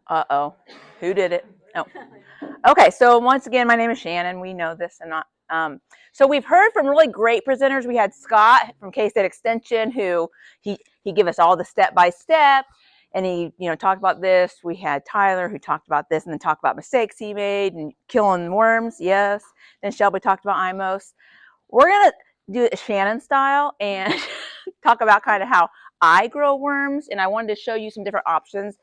Uh-oh. Who did it? Oh. Okay, so once again, my name is Shannon. We know this and not. So we've heard from really great presenters. We had Scott from K-State Extension, who he gave us all the step-by-step, and he talked about this. We had Tyler, who talked about this, and then talked about mistakes he made and killing worms. Yes. Then Shelby talked about IMOS. We're gonna do it Shannon style and talk about kind of how I grow worms, and I wanted to show you some different options.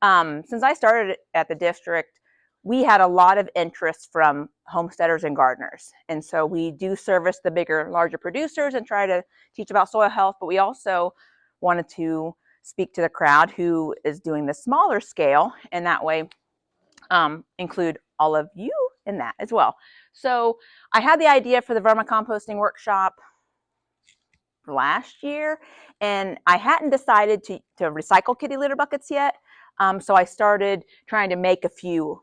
Since I started at the district, we had a lot of interest from homesteaders and gardeners. And so we do service the bigger, larger producers and try to teach about soil health, but we also wanted to speak to the crowd who is doing the smaller scale, and that way include all of you in that as well. So I had the idea for the vermicomposting workshop last year, and I hadn't decided to recycle kitty litter buckets yet. So I started trying to make a few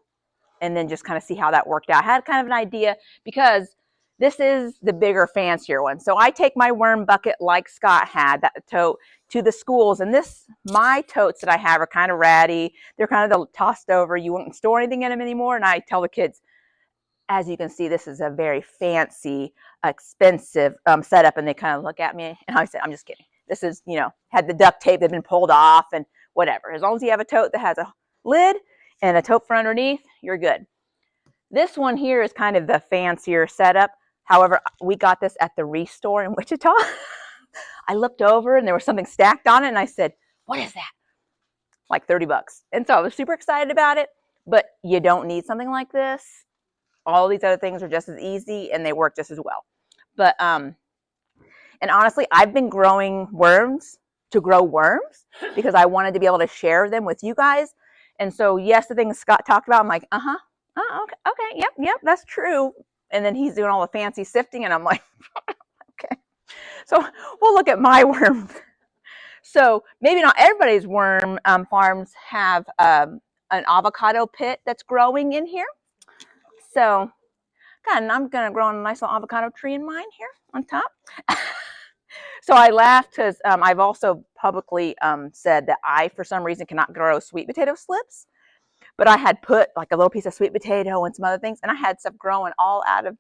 and then just kind of see how that worked out. I had kind of an idea because this is the bigger, fancier one. So I take my worm bucket like Scott had, that tote, to the schools. And my totes that I have are kind of ratty. They're kind of tossed over. You wouldn't store anything in them anymore. And I tell the kids, as you can see, this is a very fancy, expensive setup. And they kind of look at me and I said, I'm just kidding. This is, had the duct tape that had been pulled off and whatever. As long as you have a tote that has a lid and a tote for underneath, you're good. This one here is kind of the fancier setup. However, we got this at the Restore in Wichita. I looked over and there was something stacked on it and I said, what is that? Like $30. And so I was super excited about it, but you don't need something like this. All these other things are just as easy and they work just as well. But, and honestly, I've been growing worms to grow worms because I wanted to be able to share them with you guys. And so, yes, the things Scott talked about, I'm like, okay, yep, that's true. And then he's doing all the fancy sifting, and I'm like, okay. So we'll look at my worm. So maybe not everybody's worm farms have an avocado pit that's growing in here. So, God, I'm going to grow a nice little avocado tree in mine here on top. So I laughed because I've also publicly said that I, for some reason, cannot grow sweet potato slips. But I had put like a little piece of sweet potato and some other things, and I had stuff growing all out of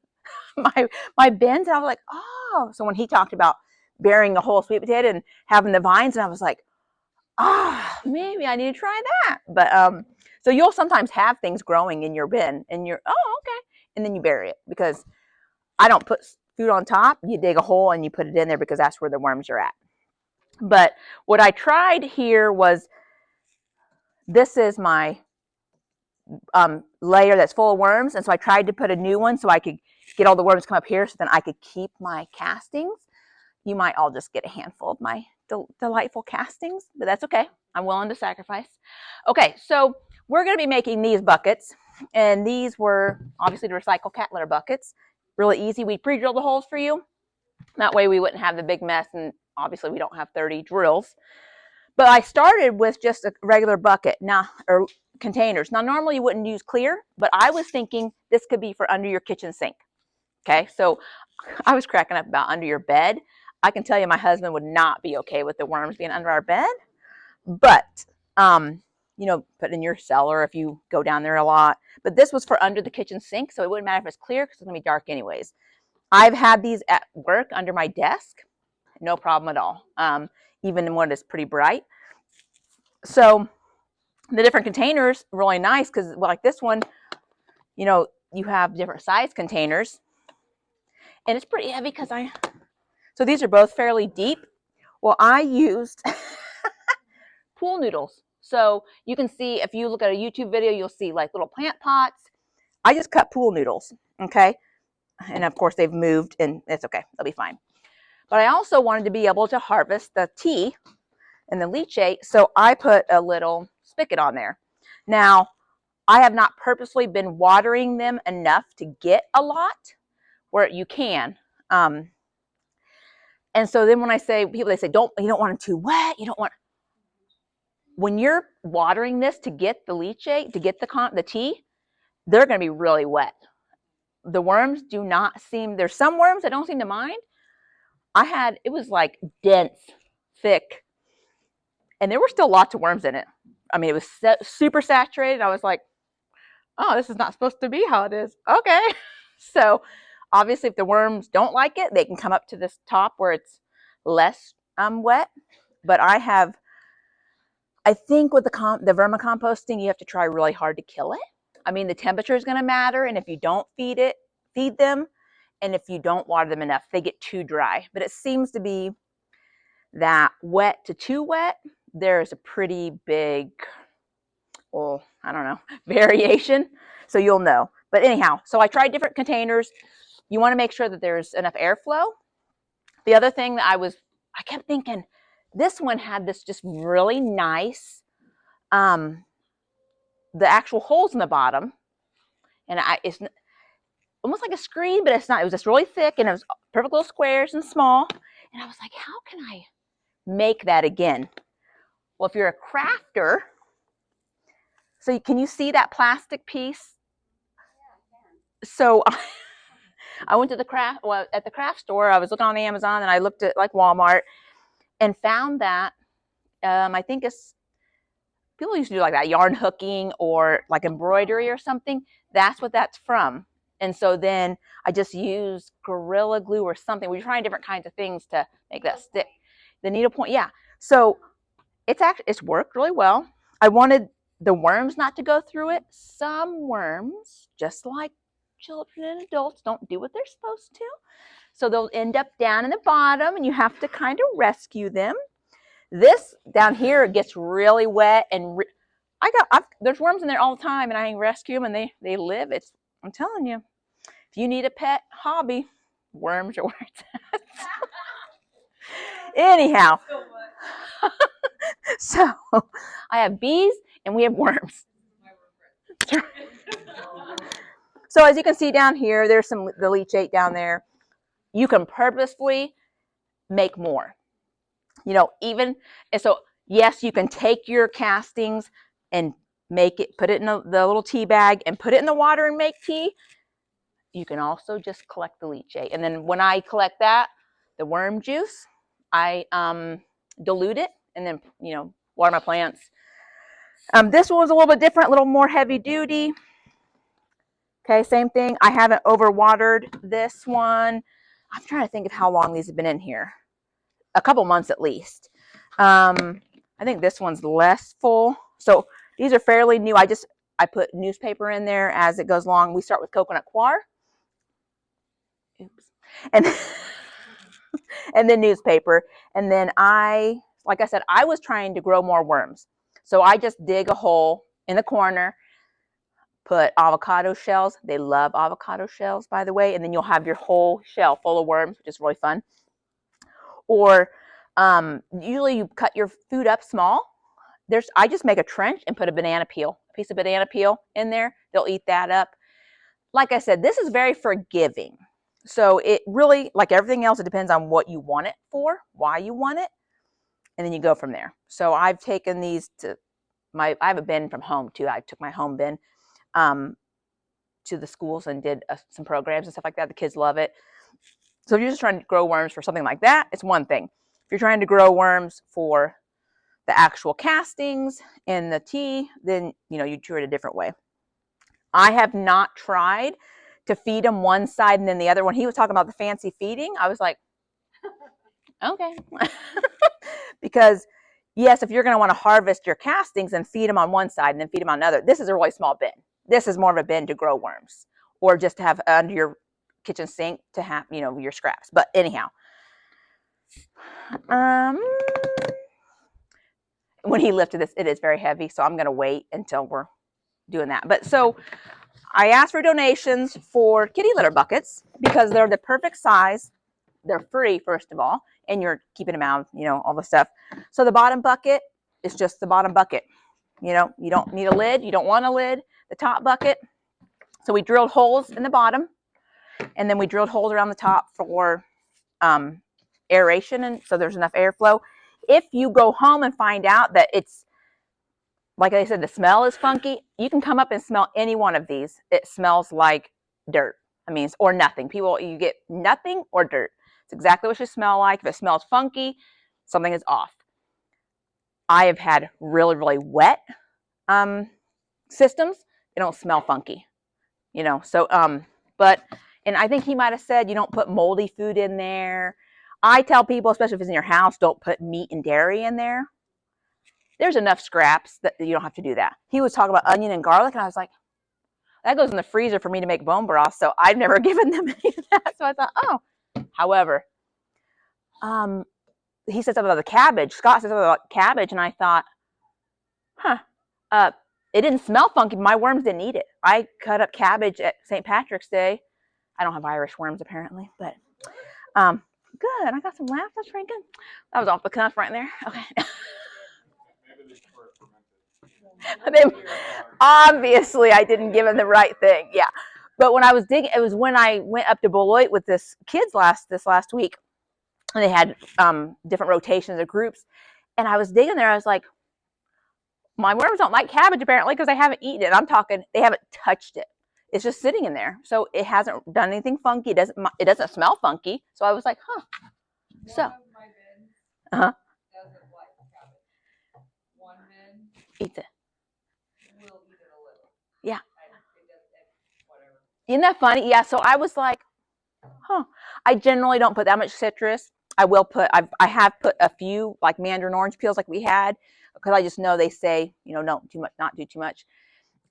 my bins. And I was like, oh. So when he talked about burying a whole sweet potato and having the vines, and I was like, maybe I need to try that. But so you'll sometimes have things growing in your bin, and you're, oh, okay. And then you bury it because I don't put food on top. You dig a hole and you put it in there because that's where the worms are at. But what I tried here was, this is my layer that's full of worms. And so I tried to put a new one so I could get all the worms come up here so then I could keep my castings. You might all just get a handful of my delightful castings, but that's okay. I'm willing to sacrifice. Okay, so we're going to be making these buckets. And these were obviously the recycle cat litter buckets. Really easy. We pre-drilled the holes for you. That way we wouldn't have the big mess, and obviously we don't have 30 drills. But I started with just a regular bucket now, or containers. Now normally you wouldn't use clear, but I was thinking this could be for under your kitchen sink. Okay, so I was cracking up about under your bed. I can tell you my husband would not be okay with the worms being under our bed. But put in your cellar if you go down there a lot. But this was for under the kitchen sink, so it wouldn't matter if it's clear because it's going to be dark anyways. I've had these at work under my desk. No problem at all, even when it's pretty bright. So the different containers are really nice because, like this one, you have different size containers. And it's pretty heavy because so these are both fairly deep. Well, I used pool noodles. So you can see, if you look at a YouTube video, you'll see like little plant pots. I just cut pool noodles, okay? And of course they've moved and it's okay, they'll be fine. But I also wanted to be able to harvest the tea and the leachate, so I put a little spigot on there. Now, I have not purposely been watering them enough to get a lot where you can. And so then when I say, people, they say, you don't want them too wet, you don't want, when you're watering this to get the leachate, to get the tea, they're going to be really wet. The worms do not seem, there's some worms that don't seem to mind. It was like dense, thick, and there were still lots of worms in it. I mean, it was super saturated. I was like, oh, this is not supposed to be how it is. Okay. So obviously if the worms don't like it, they can come up to this top where it's less wet. But I think with the vermicomposting, you have to try really hard to kill it. I mean, the temperature is going to matter. And if you don't feed them, and if you don't water them enough, they get too dry. But it seems to be that wet to too wet, there's a pretty big, well, I don't know, variation. So you'll know. But anyhow, so I tried different containers. You want to make sure that there's enough airflow. The other thing that I kept thinking, this one had this just really nice, the actual holes in the bottom. And it's almost like a screen, but it's not. It was just really thick, and it was perfect little squares and small. And I was like, how can I make that again? Well, if you're a crafter, so can you see that plastic piece? So I went to at the craft store. I was looking on Amazon, and I looked at like Walmart and found that I think people used to do like that yarn hooking or like embroidery or something. That's what that's from. And so then I just used Gorilla Glue or something. We're trying different kinds of things to make that stick. The needlepoint, yeah. So it's worked really well. I wanted the worms not to go through it. Some worms, just like children and adults, don't do what they're supposed to. So they'll end up down in the bottom, and you have to kind of rescue them. This down here gets really wet, and there's worms in there all the time, and I rescue them, and they live. I'm telling you, if you need a pet hobby, worms are where it's at. Anyhow, so I have bees and we have worms. So as you can see down here, there's the leachate down there. You can purposefully make more. And so yes, you can take your castings and put it in the little tea bag and put it in the water and make tea. You can also just collect the leachate. And then when I collect that, the worm juice, I dilute it and then, water my plants. This one was a little bit different, a little more heavy duty. Okay, same thing. I haven't overwatered this one. I'm trying to think of how long these have been in here. A couple months at least. I think this one's less full. So these are fairly new. I put newspaper in there as it goes along. We start with coconut coir. Oops. And then newspaper. And then like I said, I was trying to grow more worms. So I just dig a hole in the corner, put avocado shells. They love avocado shells, by the way. And then you'll have your whole shell full of worms, which is really fun. Or usually you cut your food up small. I just make a trench and put a piece of banana peel in there. They'll eat that up. Like I said, this is very forgiving. So it really, like everything else, it depends on what you want it for, why you want it, and then you go from there. So I've taken these I have a bin from home too. I took my home bin to the schools and did some programs and stuff like that. The kids love it. So if you're just trying to grow worms for something like that, it's one thing. If you're trying to grow worms for the actual castings and the tea, then you do it a different way. I have not tried to feed them one side and then the other. When he was talking about the fancy feeding, I was like, okay. Because yes, if you're going to want to harvest your castings and feed them on one side and then feed them on another, this is a really small bin. This is more of a bin to grow worms, or just to have under your kitchen sink to have, your scraps. But anyhow, when he lifted this, it is very heavy, so I'm going to wait until we're doing that. But so I asked for donations for kitty litter buckets because they're the perfect size. They're free, first of all, and you're keeping them out, all the stuff. So the bottom bucket is just the bottom bucket. You don't need a lid. You don't want a lid. The top bucket. So we drilled holes in the bottom, and then we drilled holes around the top for aeration, and so there's enough airflow. If you go home and find out that it's, like I said, the smell is funky, you can come up and smell any one of these. It smells like dirt. Or nothing. You get nothing or dirt. It's exactly what you smell like. If it smells funky, something is off. I have had really, really wet systems. They don't smell funky, you know. So, but, and I think he might have said you don't put moldy food in there. I tell people, especially if it's in your house, don't put meat and dairy in there. There's enough scraps that you don't have to do that. He was talking about onion and garlic, and I was like, that goes in the freezer for me to make bone broth. So I've never given them any of that. So I thought, oh, however, he said something about the cabbage. Scott said something about cabbage, and I thought, huh, it didn't smell funky. My worms didn't eat it. I cut up cabbage at St. Patrick's Day. I don't have Irish worms apparently, but good. I got some laughs. That's pretty good. That was off the cuff right there. Okay. They, obviously, I didn't give him the right thing. Yeah, but when I was digging, it was when I went up to Beloit with this kids this last week, and they had different rotations of groups, and I was digging there. I was like, my worms don't like cabbage apparently because they haven't eaten it. I'm talking, they haven't touched it. It's just sitting in there, so it hasn't done anything funky. It doesn't smell funky. So I was like, huh. So, doesn't like cabbage. One bin eats it. Will eat it a little. Yeah. Whatever. Isn't that funny? Yeah. So I was like, huh. I generally don't put that much citrus. I will put. I have put a few like mandarin orange peels like we had because I just know they say, you know, don't too much, not do too much.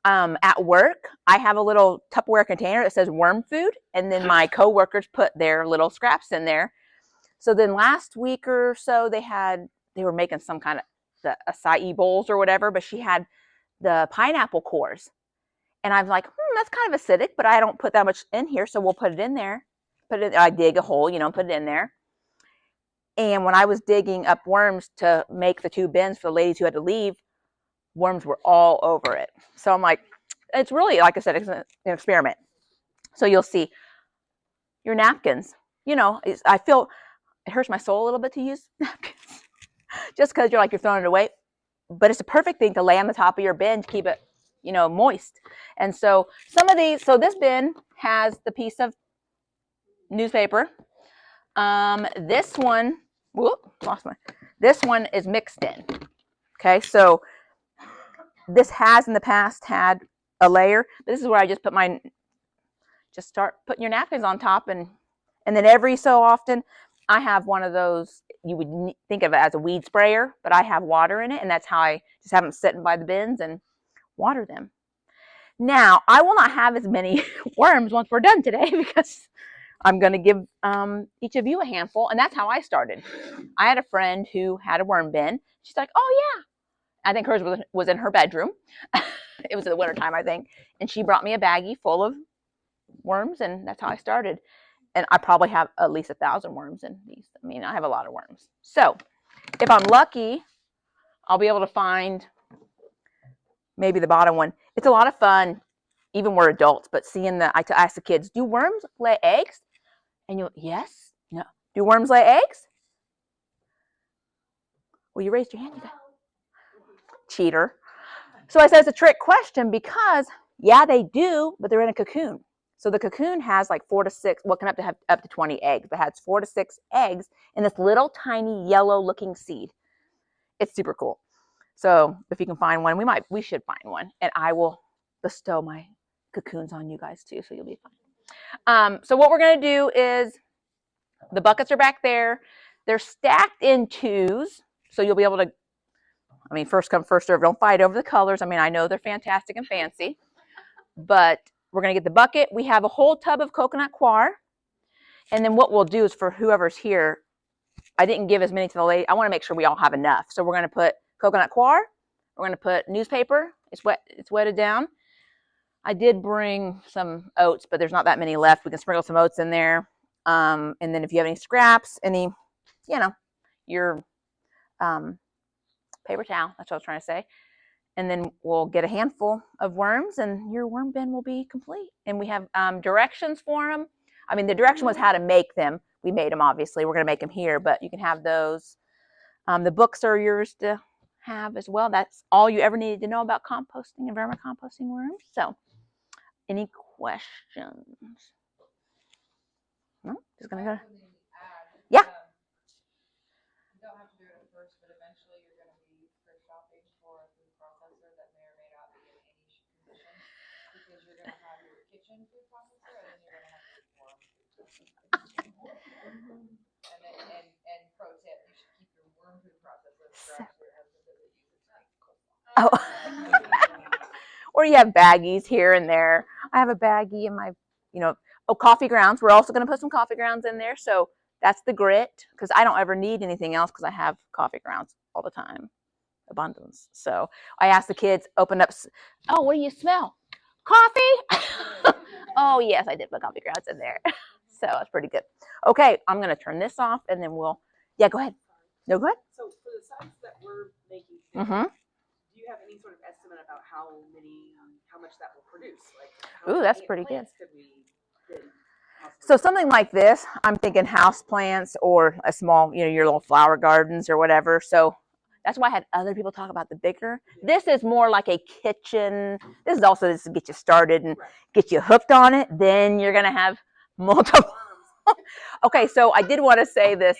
At work, I have a little Tupperware container that says worm food, and then my coworkers put their little scraps in there. So then last week or so, they were making some kind of the acai bowls or whatever, but she had the pineapple cores, and I'm like, that's kind of acidic, but I don't put that much in here, so we'll put it in there. I dig a hole, you know, put it in there. And when I was digging up worms to make the 2 bins for the ladies who had to leave, worms were all over it. So I'm like, it's really, like I said, it's an experiment. So you'll see your napkins. You know, I feel it hurts my soul a little bit to use napkins just because you're throwing it away. But it's a perfect thing to lay on the top of your bin to keep it, you know, moist. And so some of these, so this bin has the piece of newspaper. This one, this one is mixed in. Okay, so this has in the past had a layer. This is where I just start putting your napkins on top, and then every so often I have one of those, you would think of it as a weed sprayer, but I have water in it, and that's how I just have them sitting by the bins and water them. Now, I will not have as many worms once we're done today because I'm going to give each of you a handful, and that's how I started. I had a friend who had a worm bin. She's like, oh yeah. I think hers was in her bedroom. It was in the wintertime, I think. And she brought me a baggie full of worms, and that's how I started. And I probably have at least 1,000 worms in these. I mean, I have a lot of worms. So if I'm lucky, I'll be able to find maybe the bottom one. It's a lot of fun, even we're adults, but seeing I ask the kids, do worms lay eggs? And yes, no. Do worms lay eggs? Well, you raised your hand. Cheater. So I said it's a trick question because, yeah, they do, but they're in a cocoon. So the cocoon has like 4 to 6, well, can have up to 20 eggs, but has 4 to 6 eggs in this little tiny yellow looking seed. It's super cool. So if you can find one, we should find one, and I will bestow my cocoons on you guys too, so you'll be fine. So what we're going to do is the buckets are back there. They're stacked in 2s, so you'll be able to, I mean, first come, first serve. Don't fight over the colors. I mean, I know they're fantastic and fancy, but we're going to get the bucket. We have a whole tub of coconut coir. And then what we'll do is for whoever's here, I didn't give as many to the lady. I want to make sure we all have enough. So we're going to put coconut coir. We're going to put newspaper. It's wetted down. I did bring some oats, but there's not that many left. We can sprinkle some oats in there. And then if you have any scraps, your paper towel, that's what I was trying to say. And then we'll get a handful of worms, and your worm bin will be complete. And we have directions for them. I mean, the direction was how to make them. We made them, obviously. We're going to make them here, but you can have those. The books are yours to have as well. That's all you ever needed to know about composting and vermicomposting worms. So, any questions? No? Just going to go. Yeah. you're going to have your kitchen food processor, and then you're going to have your worm food processor. And pro tip, you should keep your worm food processor fresh so your husband doesn't use it to make coleslaw. Oh. Or you have baggies here and there. I have a baggie in my, coffee grounds. We're also going to put some coffee grounds in there. So that's the grit, because I don't ever need anything else because I have coffee grounds all the time. Abundance. So I asked the kids, open up. Oh, what do you smell? Coffee? Oh, yes, I did put coffee grounds in there. So it's pretty good. Okay, I'm going to turn this off and then we'll, yeah, go ahead. No, go ahead. So for the size that we're making today, do you have any sort of estimate about how much that will produce? Like, ooh, that's pretty good. Then so something like this, I'm thinking house plants or a small, your little flower gardens or whatever. So that's why I had other people talk about the bigger. This is more like a kitchen. This is also just to get you started and get you hooked on it. Then you're going to have multiple. Okay, so I did want to say this.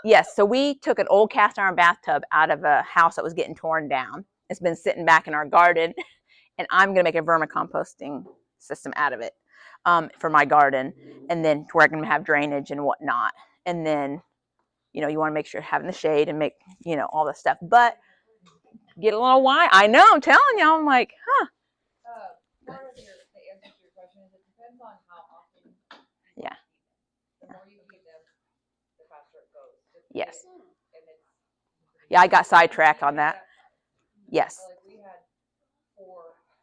Yes, so we took an old cast iron bathtub out of a house that was getting torn down. It's been sitting back in our garden, and I'm going to make a vermicomposting system out of it for my garden, and then where I'm going to have drainage and whatnot. And then, you want to make sure you're having the shade and make, all this stuff. But get a little wine. I know, I'm telling you, I'm like, huh. Part of the answer to your question is it depends on how often. Yeah. The more you feed them, the faster it goes. Yes. Yeah, I got sidetracked on that. Yes. Like we had 4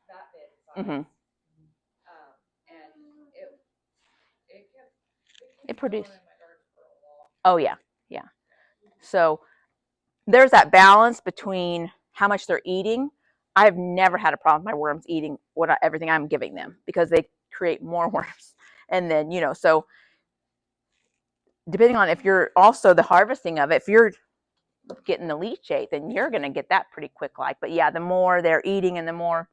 that big size. Mm-hmm. And it produced. Oh yeah, yeah. So there's that balance between how much they're eating. I've never had a problem with my worms eating everything I'm giving them because they create more worms. And then, so depending on if you're also the harvesting of it, if you're getting the leachate, then you're going to get that pretty quick. But yeah, the more they're eating and the more,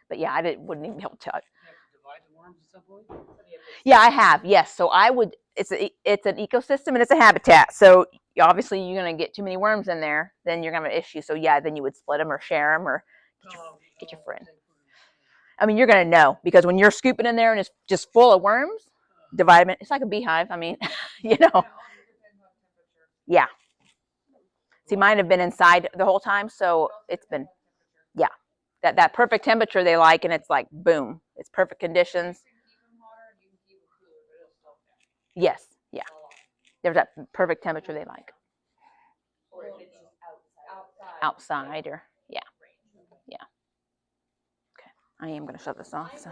but yeah, wouldn't even be able to tell. Divide the worms at some point? Yeah, I have. Yes. So it's an ecosystem and it's a habitat. So obviously you're going to get too many worms in there, then you're going to have an issue. So yeah, then you would split them or share them or get your friend. I mean, you're going to know because when you're scooping in there and it's just full of worms, divide them. It's like a beehive. I mean, Yeah. See, mine have been inside the whole time. So it's been, yeah, that perfect temperature they like. And it's like, boom, it's perfect conditions. Yes. Yeah. There's that perfect temperature they like. Or if it's outside or, yeah. Yeah. Okay. I am going to shut this off. So.